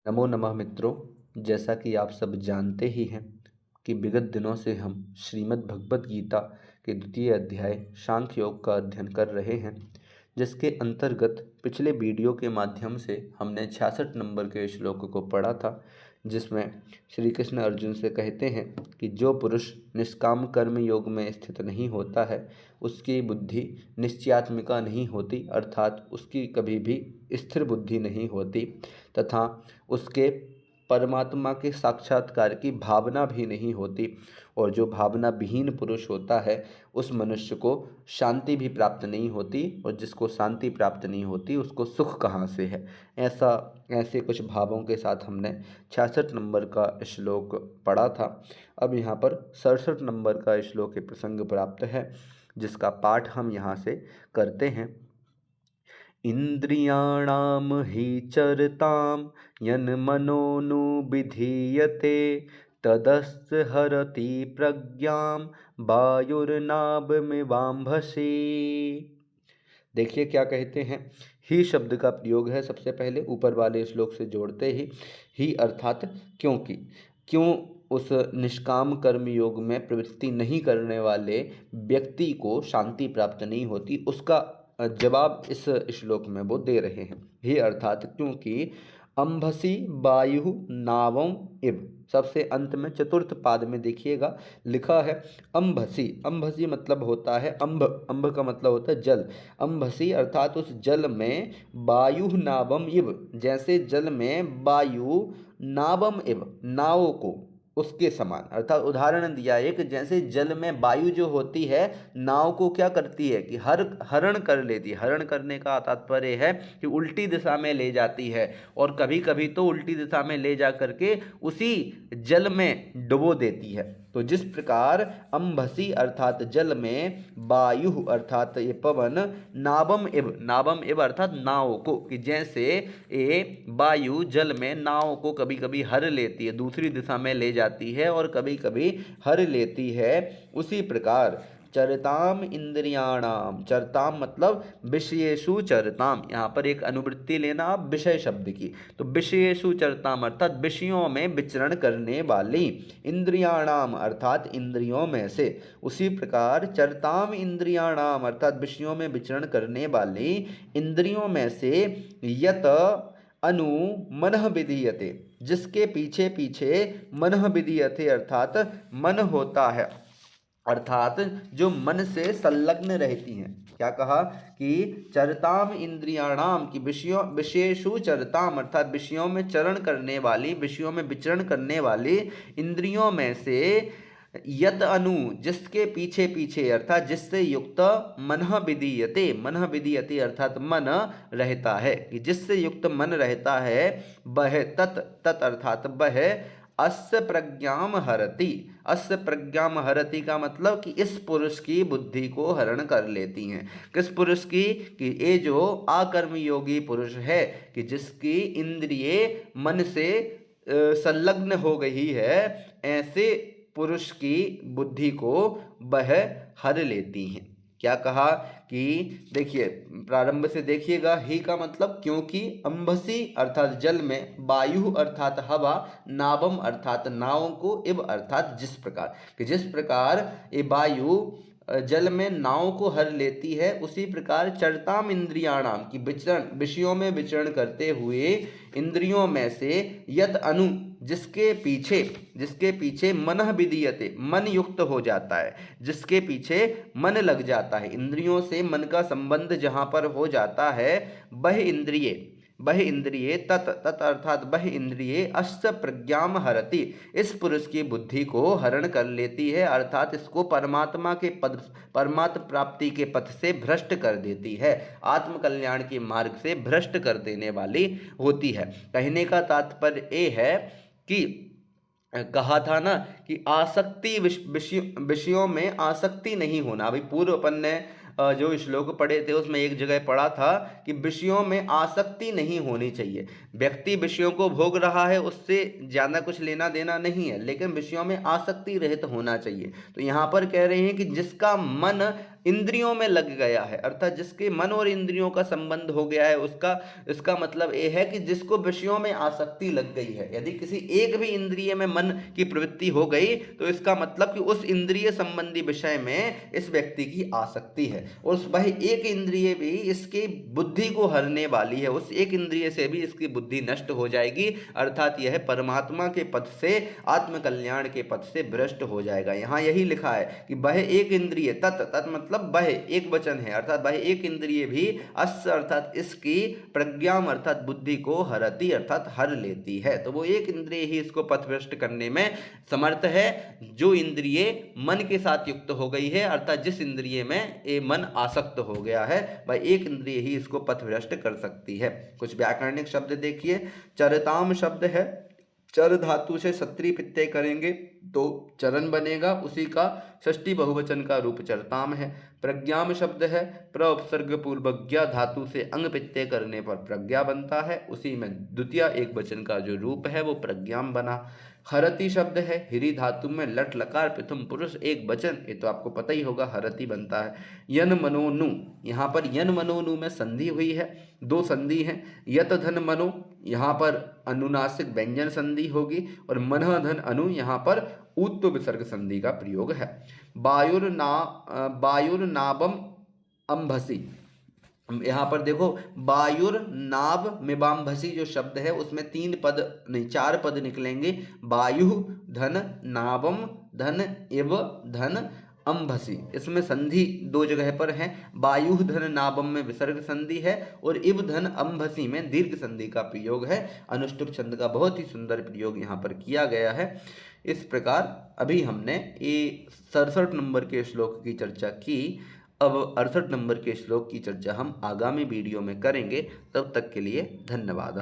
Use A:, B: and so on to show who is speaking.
A: नमो नमः मित्रों। जैसा कि आप सब जानते ही हैं कि विगत दिनों से हम श्रीमद् भगवत गीता के द्वितीय अध्याय सांख्य योग का अध्ययन कर रहे हैं, जिसके अंतर्गत पिछले वीडियो के माध्यम से हमने 66 नंबर के श्लोक को पढ़ा था, जिसमें श्री कृष्ण अर्जुन से कहते हैं कि जो पुरुष निष्काम कर्म योग में स्थित नहीं होता है उसकी बुद्धि निश्चयात्मिका नहीं होती, अर्थात उसकी कभी भी स्थिर बुद्धि नहीं होती तथा उसके परमात्मा के साक्षात्कार की भावना भी नहीं होती। और जो भावना विहीन पुरुष होता है उस मनुष्य को शांति भी प्राप्त नहीं होती, और जिसको शांति प्राप्त नहीं होती उसको सुख कहाँ से है। ऐसे कुछ भावों के साथ हमने 66 नंबर का श्लोक पढ़ा था। अब यहाँ पर 67 नंबर का श्लोक के प्रसंग प्राप्त है, जिसका पाठ हम यहाँ से करते हैं। इंद्रियाणां हि चरतां यन्मनोनुविधीयते तदस्हरति प्रज्ञां वायुर्नावमिवाम्भसि। देखिए क्या कहते हैं। ही शब्द का प्रयोग है सबसे पहले ऊपर वाले श्लोक से जोड़ते ही अर्थात क्योंकि, क्यों उस निष्काम कर्म योग में प्रवृत्ति नहीं करने वाले व्यक्ति को शांति प्राप्त नहीं होती, उसका जवाब इस श्लोक में वो दे रहे हैं। ही अर्थात क्योंकि अंभसी वायु नावम इव, सबसे अंत में चतुर्थ पाद में देखिएगा लिखा है अंभसी। अंभसी मतलब होता है अंभ, अंभ का मतलब होता है जल। अंभसी अर्थात उस जल में वायु नावम इव, जैसे जल में वायु नावम इव, नाव को उसके समान, अर्थात उदाहरण दिया एक, जैसे जल में वायु जो होती है नाव को क्या करती है कि हरण कर लेती है। हरण करने का तात्पर्य है कि उल्टी दिशा में ले जाती है, और कभी कभी तो उल्टी दिशा में ले जा करके उसी जल में डुबो देती है। तो जिस प्रकार अंभसी अर्थात जल में, वायु अर्थात ये पवन, नावम इव, नावम इव अर्थात नाव को, कि जैसे ये वायु जल में नाव को कभी कभी हर लेती है, दूसरी दिशा में ले जाती है और कभी कभी हर लेती है, उसी प्रकार चरताम इंद्रियाणाम, चरताम मतलब विषयेषु चरताम, यहाँ पर एक अनुवृत्ति लेना आप विषय शब्द की, तो विषयेषु चरताम अर्थात विषयों में विचरण करने वाली, इंद्रियाणाम अर्थात इंद्रियों में से, उसी प्रकार चरताम इंद्रियाणाम अर्थात विषयों में विचरण करने वाली इंद्रियों में से, यत अनु मनः विधीयते, जिसके पीछे पीछे मनः विधीयते अर्थात मन होता है, अर्थात जो मन से संलग्न रहती हैं। क्या कहा कि चरताम इंद्रियाणाम की विषयेषु चरताम अर्थात विषयों में चरण करने वाली, विषयों में विचरण करने वाली इंद्रियों में से, यत अनु जिसके पीछे पीछे अर्थात जिससे युक्त, मनः विधीयते, मनः विधीयते अर्थात मन रहता है, कि जिससे युक्त मन रहता है, वह तत् अर्थात वह अस्य प्रज्ञाम हरति। अस्य प्रज्ञाम हरति का मतलब कि इस पुरुष की बुद्धि को हरण कर लेती हैं। किस पुरुष की? कि ये जो आकर्म योगी पुरुष है, कि जिसकी इंद्रिय मन से संलग्न हो गई है, ऐसे पुरुष की बुद्धि को वह हर लेती हैं। क्या कहा कि देखिए प्रारंभ से देखिएगा, ही का मतलब क्योंकि, अंभसी अर्थात जल में, वायु अर्थात हवा, नावम अर्थात नाव को, इव अर्थात जिस प्रकार, कि जिस प्रकार ये वायु जल में नाव को हर लेती है, उसी प्रकार चरताम इंद्रियाणाम की विषयों में विचरण करते हुए इंद्रियों में से, यत अनु जिसके पीछे मनः विधीयते मन युक्त हो जाता है, जिसके पीछे मन लग जाता है, इंद्रियों से मन का संबंध जहाँ पर हो जाता है, वह इंद्रिय तत् अर्थात वह इंद्रिय अस्य प्रज्ञाम हरति, इस पुरुष की बुद्धि को हरण कर लेती है, अर्थात इसको परमात्मा प्राप्ति के पथ से भ्रष्ट कर देती है, आत्म कल्याण के मार्ग से भ्रष्ट कर देने वाली होती है। कहने का तात्पर्य ये है कि कहा था ना कि आसक्ति, विषयों में आसक्ति नहीं होना। अभी पूर्व अपन ने जो श्लोक पढ़े थे उसमें एक जगह पढ़ा था कि विषयों में आसक्ति नहीं होनी चाहिए। व्यक्ति विषयों को भोग रहा है, उससे ज़्यादा कुछ लेना देना नहीं है, लेकिन विषयों में आसक्ति रहित होना चाहिए। तो यहाँ पर कह रहे हैं कि जिसका मन इंद्रियों में लग गया है, अर्थात जिसके मन और इंद्रियों का संबंध हो गया है उसका, इसका मतलब ये है कि जिसको विषयों में आसक्ति लग गई है। यदि किसी एक भी इंद्रिय में मन की प्रवृत्ति हो गई तो इसका मतलब कि उस इंद्रिय संबंधी विषय में इस व्यक्ति की आसक्ति है, और वह एक इंद्रिय भी इसकी बुद्धि को हरने वाली है, उस एक इंद्रिय से भी इसकी बुद्धि नष्ट हो जाएगी, अर्थात यह परमात्मा के पथ से, आत्मकल्याण के पथ से भ्रष्ट हो जाएगा। यहाँ यही लिखा है कि वह एक इंद्रिय, तत् मतलब वह एक वचन है, अर्थात वह एक इंद्रिय भी अस्य अर्थात इसकी प्रज्ञाम अर्थात बुद्धि को हरती अर्थात हर लेती है। तो वो एक इंद्रिय ही इसको पथभ्रष्ट करने में समर्थ है, जो इंद्रिय मन के साथ युक्त हो गई है, अर्थात जिस इंद्रिय में ये मन आसक्त हो गया है वह एक इंद्रिय ही इसको पथभ्रष्ट कर सकती है। कुछ व्याकरणिक शब्द देखिए। चरताम शब्द है, चर धातु से सत्री प्रत्यय करेंगे तो चरण बनेगा, उसी का षष्ठी बहुवचन का रूप चरताम है। प्रज्ञाम शब्द है, प्र उपसर्ग पूर्वज्ञा धातु से अंग प्रत्यय करने पर प्रज्ञा बनता है, उसी में द्वितीय एक वचन का जो रूप है वो प्रज्ञाम बना। हरति शब्द है, हिरी धातु में लट लकार प्रथम पुरुष एक वचन, ये तो आपको पता ही होगा, हरति बनता है। यन मनोनु, यहाँ पर यन मनोनु में संधि हुई है, दो संधि हैं। यत धन मनो, यहाँ पर अनुनासिक व्यंजन संधि होगी, और मन धन अनु, यहाँ पर उत्तो विसर्ग संधि का प्रयोग है। वायुर्नाबम अंभसी, यहाँ पर देखो वायुर्नाभ मिबाम्भसी जो शब्द है उसमें चार पद निकलेंगे। वायु धन नाबम धन इव धन अंभसी, इसमें संधि दो जगह पर है। वायु धन नाबम में विसर्ग संधि है और इव धन अंभसी में दीर्घ संधि का प्रयोग है। अनुष्टुप छंद का बहुत ही सुंदर प्रयोग यहाँ पर किया गया है। इस प्रकार अभी हमने ये 67 नंबर के श्लोक की चर्चा की। अब 68 नंबर के श्लोक की चर्चा हम आगामी वीडियो में करेंगे। तब तक के लिए धन्यवाद।